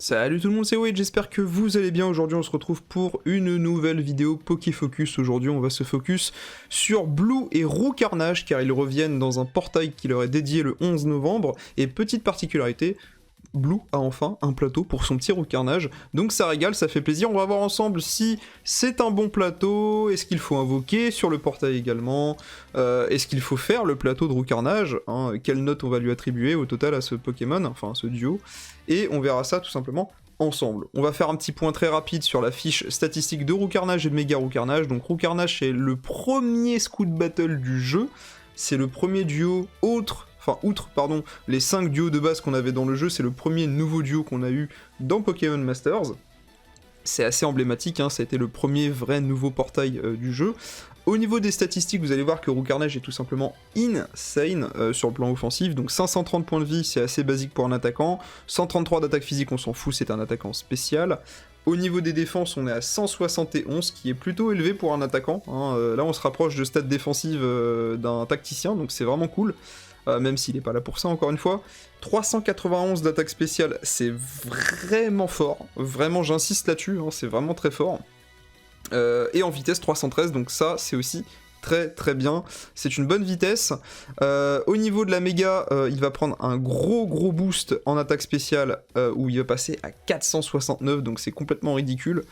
Salut tout le monde, c'est Wade, j'espère que vous allez bien. Aujourd'hui on se retrouve pour une nouvelle vidéo Pokéfocus. Aujourd'hui on va se focus sur Blue et Roux Carnage car ils reviennent dans un portail qui leur est dédié le 11 novembre. Et petite particularité, Blue a enfin un plateau pour son petit Roux Carnage, donc ça régale, ça fait plaisir. On va voir ensemble si c'est un bon plateau, est-ce qu'il faut invoquer sur le portail également, est-ce qu'il faut faire le plateau de Roux Carnage, hein, quelle note on va lui attribuer au total à ce Pokémon, enfin à ce duo, et on verra ça tout simplement ensemble. On va faire un petit point très rapide sur la fiche statistique de Roux Carnage et de Méga Roux Carnage. Donc Roux Carnage c'est le premier Scout Battle du jeu, c'est le premier duo outre les 5 duos de base qu'on avait dans le jeu, c'est le premier nouveau duo qu'on a eu dans Pokémon Masters. C'est assez emblématique, hein, ça a été le premier vrai nouveau portail du jeu. Au niveau des statistiques, vous allez voir que Roux Carnage est tout simplement insane sur le plan offensif, donc 530 points de vie, c'est assez basique pour un attaquant, 133 d'attaque physique, on s'en fout, c'est un attaquant spécial. Au niveau des défenses, on est à 171, qui est plutôt élevé pour un attaquant, hein. Là on se rapproche de stats défensives d'un tacticien, donc c'est vraiment cool. Même s'il n'est pas là pour ça, encore une fois. 391 d'attaque spéciale, c'est vraiment fort. Vraiment, j'insiste là-dessus, hein, c'est vraiment très fort. Et en vitesse 313, donc ça, c'est aussi très très bien. C'est une bonne vitesse. Au niveau de la méga, il va prendre un gros boost en attaque spéciale, où il va passer à 469, donc c'est complètement ridicule.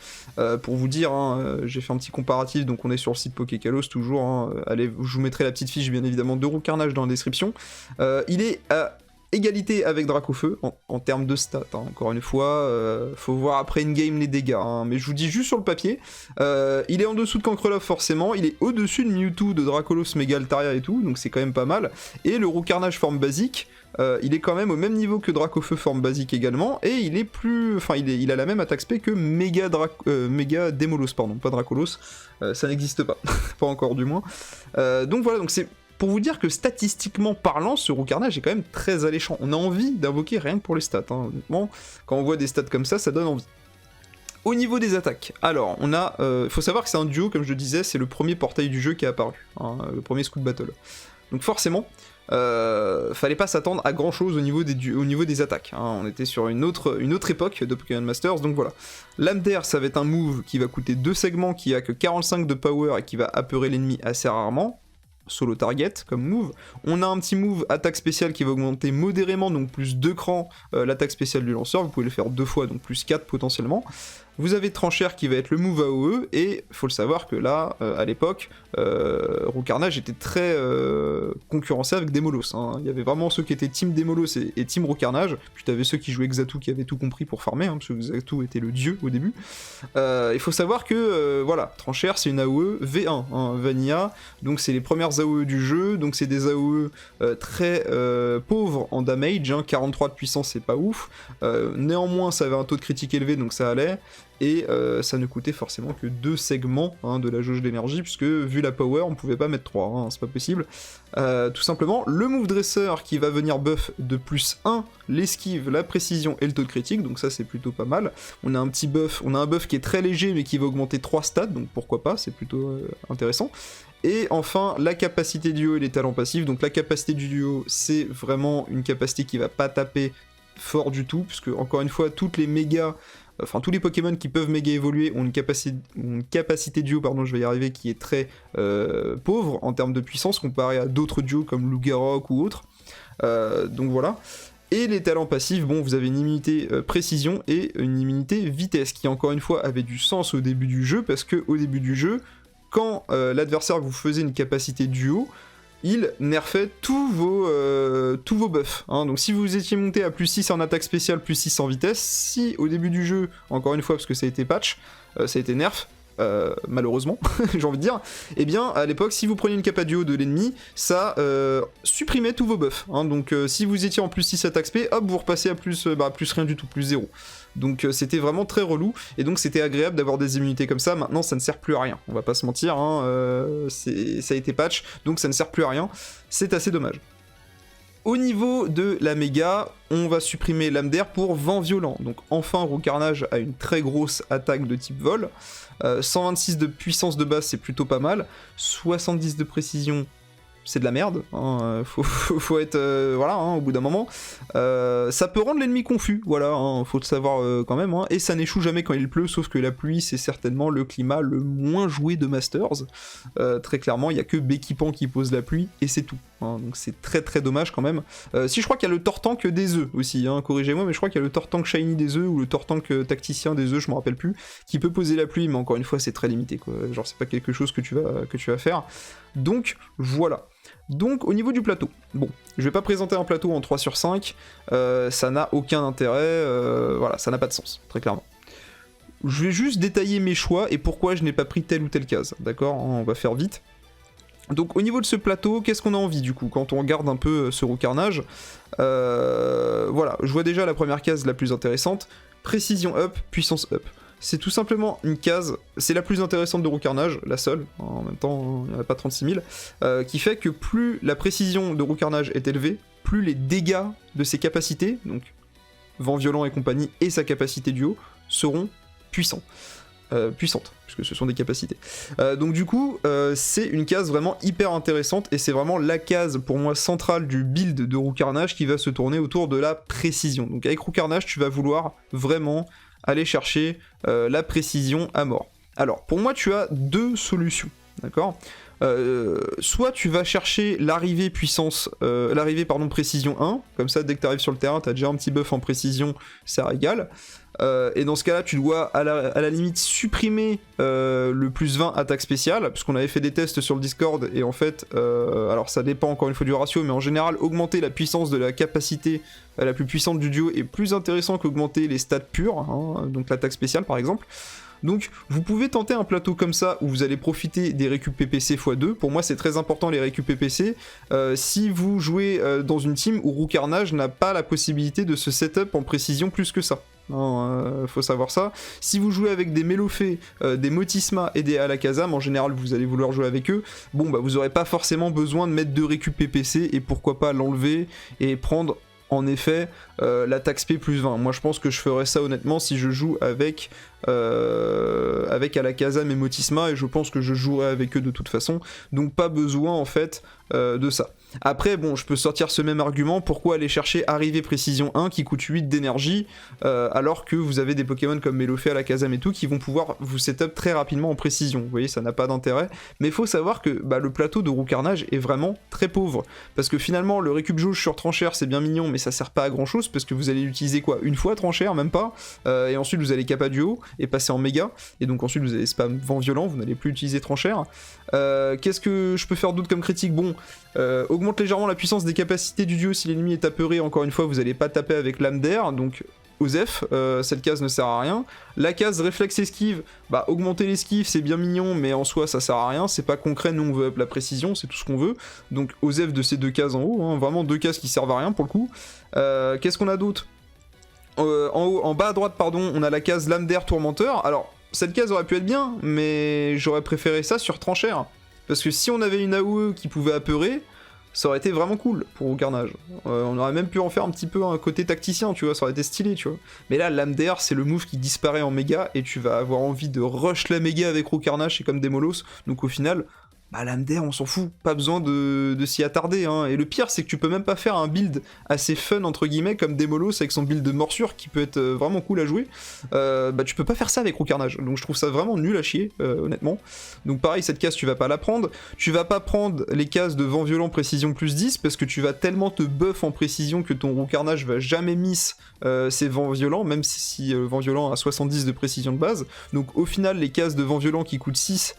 Pour vous dire, hein, j'ai fait un petit comparatif, donc on est sur le site Pokékalos toujours, hein, allez, je vous mettrai la petite fiche bien évidemment de Roux Carnage dans la description. Il est à égalité avec Dracofeu en termes de stats, hein. Encore une fois, faut voir après in-game les dégâts, hein. Mais je vous dis juste sur le papier, il est en dessous de Cancrelov forcément, il est au-dessus de Mewtwo, de Dracolos, Mega Altaria et tout, donc c'est quand même pas mal. Et le Roux Carnage forme basique, il est quand même au même niveau que Dracofeu forme basique également, et il est plus, enfin il a la même attaque spé que Mega Démolos, pardon, pas Dracolos, ça n'existe pas, pas encore du moins. Donc voilà, donc c'est pour vous dire que statistiquement parlant, ce Roux Carnage est quand même très alléchant. On a envie d'invoquer rien que pour les stats, hein. Honnêtement, quand on voit des stats comme ça donne envie. Au niveau des attaques, alors, on a... faut savoir que c'est un duo, comme je le disais, c'est le premier portail du jeu qui est apparu, hein, le premier Scout Battle. Donc forcément, fallait pas s'attendre à grand chose au niveau des attaques, hein. On était sur une autre époque de Pokémon Masters, donc voilà. Lame d'air, ça va être un move qui va coûter 2 segments, qui a que 45 de power et qui va apeurer l'ennemi assez rarement. Solo target comme move. On a un petit move attaque spéciale qui va augmenter modérément, donc plus 2 crans l'attaque spéciale du lanceur, vous pouvez le faire 2 fois, donc plus 4 potentiellement. Vous avez Tranchère qui va être le move AOE, et faut le savoir que là, à l'époque, Roux Carnage était très concurrencé avec Démolos, hein. Il y avait vraiment ceux qui étaient Team Démolos et Team Roux Carnage, puis t'avais ceux qui jouaient Xatu qui avaient tout compris pour farmer, hein, parce que Xatu était le dieu au début. Il faut savoir que, voilà, Tranchère c'est une AOE V1, hein, Vanilla, donc c'est les premières AOE du jeu, donc c'est des AOE très pauvres en damage, hein, 43 de puissance c'est pas ouf, néanmoins ça avait un taux de critique élevé donc ça allait, et ça ne coûtait forcément que 2 segments, hein, de la jauge d'énergie, puisque vu la power on pouvait pas mettre 3, hein, c'est pas possible. Tout simplement, le move dresseur qui va venir buff de plus 1 l'esquive, la précision et le taux de critique, donc ça c'est plutôt pas mal. On a un petit buff, on a un buff qui est très léger mais qui va augmenter 3 stats, donc pourquoi pas, c'est plutôt intéressant. Et enfin, la capacité du duo et les talents passifs. Donc la capacité du duo, c'est vraiment une capacité qui va pas taper fort du tout, puisque encore une fois, tous les Pokémon qui peuvent méga évoluer ont une capacité duo, pardon, je vais y arriver, qui est très pauvre en termes de puissance comparé à d'autres duos comme Lugarok ou autres. Donc voilà. Et les talents passifs, bon, vous avez une immunité précision et une immunité vitesse, qui encore une fois avait du sens au début du jeu, parce que au début du jeu, quand l'adversaire vous faisait une capacité duo, il nerfait tous vos buffs, hein. Donc si vous étiez monté à plus 6 en attaque spéciale, plus 6 en vitesse, si au début du jeu, encore une fois parce que ça a été patch, ça a été nerf, malheureusement, j'ai envie de dire, et bien à l'époque, si vous preniez une capa duo de l'ennemi, ça supprimait tous vos buffs, hein. Donc si vous étiez en plus 6 attaque spé, hop, vous repassez à plus rien du tout, plus 0. Donc c'était vraiment très relou, et donc c'était agréable d'avoir des immunités comme ça. Maintenant ça ne sert plus à rien, on va pas se mentir, hein, ça a été patch, donc ça ne sert plus à rien, c'est assez dommage. Au niveau de la méga, on va supprimer Lame d'air pour Vent Violent, donc enfin Roux Carnage a une très grosse attaque de type vol, 126 de puissance de base c'est plutôt pas mal, 70 de précision c'est de la merde, hein, faut être... voilà, hein, au bout d'un moment. Ça peut rendre l'ennemi confus, voilà, hein, faut le savoir quand même, hein, et ça n'échoue jamais quand il pleut, sauf que la pluie, c'est certainement le climat le moins joué de Masters. Très clairement, il n'y a que Béquipan qui pose la pluie, et c'est tout. Hein, donc c'est très très dommage quand même. Si je crois qu'il y a le Tortank des œufs aussi, hein, corrigez-moi, mais je crois qu'il y a le Tortank Shiny des œufs, ou le Tortank tacticien des œufs, je me rappelle plus, qui peut poser la pluie, mais encore une fois, c'est très limité, quoi. Genre, c'est pas quelque chose que tu vas faire. Donc, voilà. Donc, au niveau du plateau, bon, je vais pas présenter un plateau en 3 sur 5, ça n'a aucun intérêt, voilà, ça n'a pas de sens, très clairement. Je vais juste détailler mes choix et pourquoi je n'ai pas pris telle ou telle case, d'accord? On va faire vite. Donc au niveau de ce plateau, qu'est-ce qu'on a envie du coup quand on regarde un peu ce Roucarnage? Voilà, je vois déjà la première case la plus intéressante, précision up, puissance up. C'est tout simplement une case, c'est la plus intéressante de Roucarnage, la seule, en même temps il n'y en a pas 36 000, qui fait que plus la précision de Roucarnage est élevée, plus les dégâts de ses capacités, donc Vent Violent et compagnie, et sa capacité duo, seront puissants. Puissantes, puisque ce sont des capacités. Donc du coup, c'est une case vraiment hyper intéressante, et c'est vraiment la case pour moi centrale du build de Roucarnage qui va se tourner autour de la précision. Donc avec Roucarnage, tu vas vouloir vraiment aller chercher la précision à mort. Alors, pour moi, tu as deux solutions, d'accord? Soit tu vas chercher l'arrivée précision 1, comme ça dès que tu arrives sur le terrain, tu as déjà un petit buff en précision, ça régale. Et dans ce cas-là, tu dois à la limite supprimer le plus 20 attaque spéciale, parce qu'on avait fait des tests sur le Discord, et en fait, alors ça dépend encore une fois du ratio, mais en général, augmenter la puissance de la capacité la plus puissante du duo est plus intéressant qu'augmenter les stats pures, hein, donc l'attaque spéciale par exemple. Donc vous pouvez tenter un plateau comme ça où vous allez profiter des récup PPC x2, pour moi c'est très important les récup PPC, si vous jouez dans une team où Roucarnage n'a pas la possibilité de se setup en précision plus que ça. Faut savoir ça. Si vous jouez avec des Mélofées, des Motisma et des Alakazam, en général vous allez vouloir jouer avec eux, bon bah vous aurez pas forcément besoin de mettre de récup PPC et pourquoi pas l'enlever et prendre en effet l'attaque SP plus 20. Moi je pense que je ferais ça honnêtement si je joue avec Alakazam et Motisma, et je pense que je jouerai avec eux de toute façon, donc pas besoin en fait de ça. Après bon, je peux sortir ce même argument, pourquoi aller chercher arrivée précision 1 qui coûte 8 d'énergie alors que vous avez des Pokémon comme Mélofée, Alakazam et tout qui vont pouvoir vous setup très rapidement en précision. Vous voyez, ça n'a pas d'intérêt, mais il faut savoir que le plateau de Roucarnage est vraiment très pauvre, parce que finalement le récup jauge sur Tranchère c'est bien mignon, mais ça sert pas à grand chose, parce que vous allez l'utiliser quoi, une fois Tranchère, même pas, et ensuite vous allez Kappa Duo et passer en méga, et donc ensuite vous allez spam Vent Violent, vous n'allez plus utiliser Tranchère. Qu'est-ce que je peux faire d'autre comme critique? Bon, augmente légèrement la puissance des capacités du duo si l'ennemi est apeuré, encore une fois vous n'allez pas taper avec Lame d'air, donc Osef, cette case ne sert à rien. La case réflexe esquive, augmenter l'esquive c'est bien mignon, mais en soi ça sert à rien, c'est pas concret, nous on veut up la précision, c'est tout ce qu'on veut. Donc Osef de ces deux cases en haut, hein, vraiment deux cases qui servent à rien pour le coup. Qu'est-ce qu'on a d'autre? En bas à droite, pardon, on a la case Lame d'air tourmenteur. Alors, cette case aurait pu être bien, mais j'aurais préféré ça sur Tranchère. Parce que si on avait une AOE qui pouvait apeurer, ça aurait été vraiment cool pour Roucarnage. On aurait même pu en faire un petit peu un côté tacticien, tu vois, ça aurait été stylé, tu vois. Mais là, Lame d'air, c'est le move qui disparaît en méga, et tu vas avoir envie de rush la méga avec Roucarnage, c'est comme des molos. Donc au final, Lame d'air, on s'en fout, pas besoin de s'y attarder, hein. Et le pire, c'est que tu peux même pas faire un build assez fun, entre guillemets, comme Demolos avec son build de morsure, qui peut être vraiment cool à jouer. Tu peux pas faire ça avec Roucarnage, donc je trouve ça vraiment nul à chier, honnêtement. Donc pareil, cette case, tu vas pas la prendre. Tu vas pas prendre les cases de Vent Violent précision plus 10, parce que tu vas tellement te buff en précision que ton Roucarnage va jamais miss ses Vents Violents, même si Vent Violent a 70 de précision de base. Donc au final, les cases de Vent Violent qui coûtent 6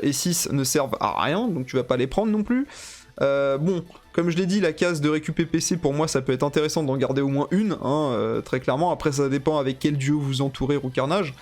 et 6 ne servent à rien, donc tu vas pas les prendre non plus. Bon, comme je l'ai dit, la case de récup PPC, pour moi, ça peut être intéressant d'en garder au moins une, hein, très clairement. Après, ça dépend avec quel duo vous entourez Roucarnage.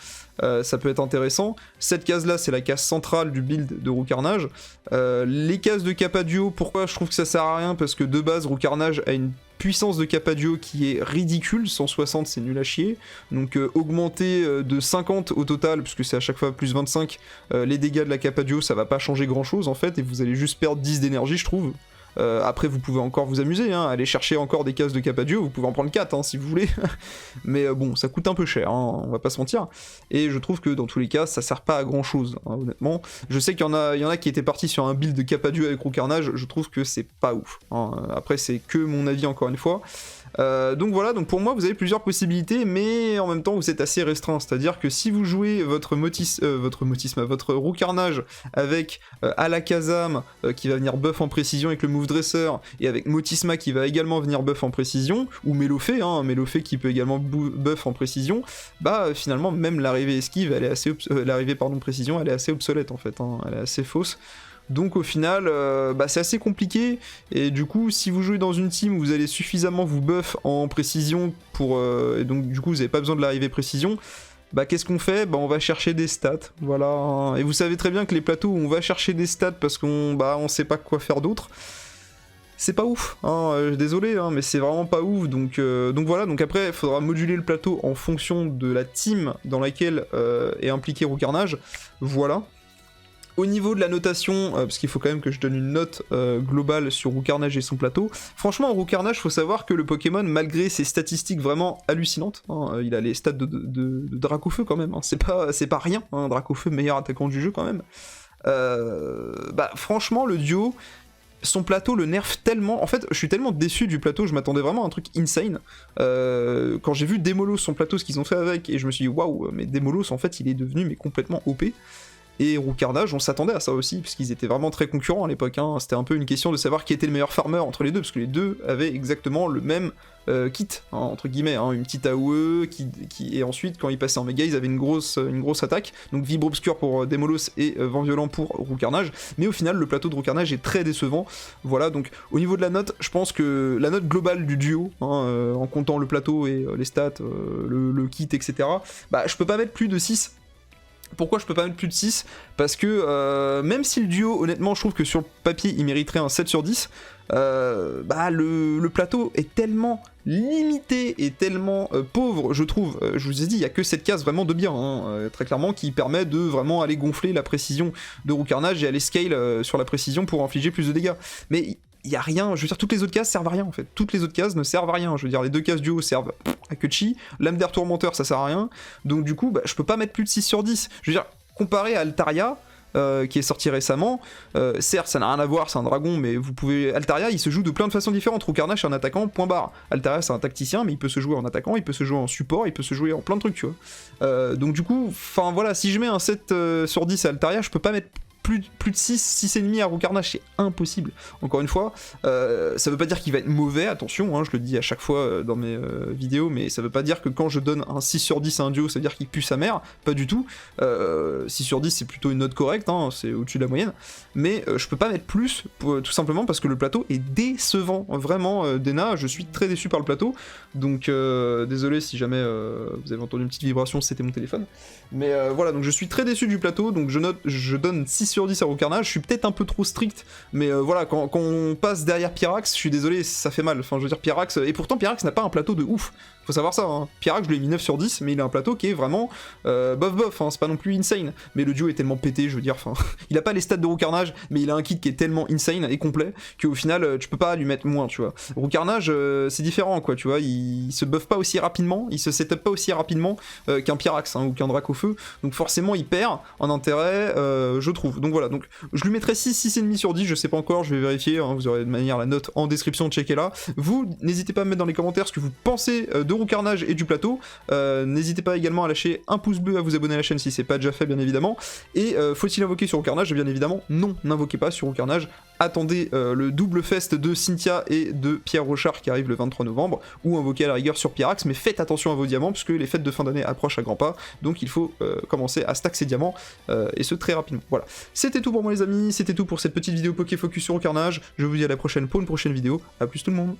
Ça peut être intéressant. Cette case-là, c'est la case centrale du build de Roucarnage. Les cases de Kappa Duo, pourquoi je trouve que ça sert à rien? Parce que de base, Roucarnage a une puissance de Kappa Duo qui est ridicule, 160 c'est nul à chier, donc augmenter de 50 au total, puisque c'est à chaque fois plus 25, les dégâts de la Kappa Duo, ça va pas changer grand chose en fait, et vous allez juste perdre 10 d'énergie je trouve. Après vous pouvez encore vous amuser, hein, aller chercher encore des cases de Capadieu, vous pouvez en prendre 4 hein, si vous voulez, mais bon ça coûte un peu cher, hein, on va pas se mentir, et je trouve que dans tous les cas ça sert pas à grand chose, hein, honnêtement. Je sais qu'il y en a qui étaient partis sur un build de Capadieu avec Roucarnage, je trouve que c'est pas ouf, hein. Après c'est que mon avis encore une fois. Donc voilà, donc pour moi vous avez plusieurs possibilités, mais en même temps vous êtes assez restreint, c'est-à-dire que si vous jouez votre Roucarnage avec Alakazam qui va venir buff en précision avec le move dresseur, et avec Motisma qui va également venir buff en précision, ou Melofée, hein, Melofée qui peut également buff en précision, bah finalement même l'arrivée esquive, elle est assez précision, elle est assez obsolète en fait, hein, elle est assez fausse. Donc au final, bah, c'est assez compliqué, et du coup, si vous jouez dans une team où vous allez suffisamment vous buff en précision pour... et donc du coup, vous n'avez pas besoin de l'arrivée précision, bah qu'est-ce qu'on fait? Bah on va chercher des stats, voilà. Hein. Et vous savez très bien que les plateaux où on va chercher des stats parce qu'on sait pas quoi faire d'autre, c'est pas ouf, hein, désolé, hein, mais c'est vraiment pas ouf, donc voilà, donc après, il faudra moduler le plateau en fonction de la team dans laquelle est impliqué Roucarnage, voilà. Au niveau de la notation, parce qu'il faut quand même que je donne une note globale sur Roucarnage et son plateau, franchement, Roucarnage, faut savoir que le Pokémon, malgré ses statistiques vraiment hallucinantes, hein, il a les stats de Dracofeu quand même, hein, c'est pas rien, hein, Dracofeu, meilleur attaquant du jeu quand même. Bah franchement, le duo, son plateau le nerf tellement... En fait, je suis tellement déçu du plateau, je m'attendais vraiment à un truc insane. Quand j'ai vu Démolos, son plateau, ce qu'ils ont fait avec, et je me suis dit, waouh, mais Démolos, en fait, il est devenu mais complètement OP. Et Roucarnage, on s'attendait à ça aussi, parce qu'ils étaient vraiment très concurrents à l'époque, hein. C'était un peu une question de savoir qui était le meilleur farmer entre les deux, parce que les deux avaient exactement le même kit, hein, entre guillemets, hein, une petite AOE, et ensuite, quand ils passaient en méga, ils avaient une grosse attaque, donc Vibre Obscur pour Démolos et Vent Violent pour Roucarnage, mais au final, le plateau de Roucarnage est très décevant, voilà, donc au niveau de la note, je pense que la note globale du duo, hein, en comptant le plateau et les stats, le kit, etc., bah je peux pas mettre plus de 6. Pourquoi je peux pas mettre plus de 6? Parce que même si le duo, honnêtement, je trouve que sur le papier, il mériterait un 7 sur 10, bah le plateau est tellement limité et tellement pauvre, je trouve. Je vous ai dit, il y a que cette case vraiment de bien, hein, très clairement, qui permet de vraiment aller gonfler la précision de Roucarnage et aller scale sur la précision pour infliger plus de dégâts. Mais il y a rien, je veux dire, toutes les autres cases servent à rien en fait. Toutes les autres cases ne servent à rien. Je veux dire, les deux cases duo servent à que chi, Lame d'air tourmenteur ça sert à rien. Donc du coup, bah, je peux pas mettre plus de 6 sur 10. Je veux dire, comparé à Altaria, qui est sorti récemment, certes ça n'a rien à voir, c'est un dragon, mais vous pouvez... Altaria il se joue de plein de façons différentes. Roucarnage c'est un attaquant, point barre. Altaria c'est un tacticien, mais il peut se jouer en attaquant, il peut se jouer en support, il peut se jouer en plein de trucs, tu vois. Donc du coup, enfin voilà, si je mets un 7 sur 10 à Altaria, je peux pas mettre plus de 6,5 à Roucarnage, c'est impossible. Encore une fois, ça veut pas dire qu'il va être mauvais, attention, hein, je le dis à chaque fois dans mes vidéos, mais ça veut pas dire que quand je donne un 6 sur 10 à un duo, ça veut dire qu'il pue sa mère, pas du tout. 6 sur 10 c'est plutôt une note correcte, hein, c'est au-dessus de la moyenne, mais je peux pas mettre plus, tout simplement parce que le plateau est décevant, vraiment, Dena, je suis très déçu par le plateau, donc désolé si jamais vous avez entendu une petite vibration, c'était mon téléphone, mais voilà, donc je suis très déçu du plateau, donc je donne 6 sur 10 à Roucarnage, je suis peut-être un peu trop strict, mais voilà, quand on passe derrière Pyrax, je suis désolé, ça fait mal, enfin je veux dire Pyrax, et pourtant Pyrax n'a pas un plateau de ouf, faut savoir ça, hein. Pyrax je lui ai mis 9 sur 10, mais il a un plateau qui est vraiment bof, hein, c'est pas non plus insane, mais le duo est tellement pété, je veux dire, enfin, il a pas les stats de Roucarnage, mais il a un kit qui est tellement insane et complet, qu'au final, tu peux pas lui mettre moins, tu vois. Roucarnage, c'est différent, quoi, tu vois, il se buff pas aussi rapidement, il se setup pas aussi rapidement qu'un Pyrax, hein, ou qu'un Dracofeu, donc forcément il perd en intérêt, je trouve. Donc voilà, donc je lui mettrai 6, 6,5 sur 10, je sais pas encore, je vais vérifier, hein, vous aurez de manière la note en description, checkez-la. Vous, n'hésitez pas à me mettre dans les commentaires ce que vous pensez de Roucarnage et du plateau, n'hésitez pas également à lâcher un pouce bleu, à vous abonner à la chaîne si c'est pas déjà fait bien évidemment, et faut-il invoquer sur Roucarnage? Bien évidemment, non, n'invoquez pas sur Roucarnage, attendez le double fest de Cynthia et de Pierre Rochard qui arrive le 23 novembre, ou invoquez à la rigueur sur Pyrax, mais faites attention à vos diamants, puisque les fêtes de fin d'année approchent à grands pas, donc il faut commencer à stack ses diamants, et ce très rapidement. Voilà, c'était tout pour moi les amis, c'était tout pour cette petite vidéo Poké Focus sur Roucarnage, je vous dis à la prochaine pour une prochaine vidéo, à plus tout le monde.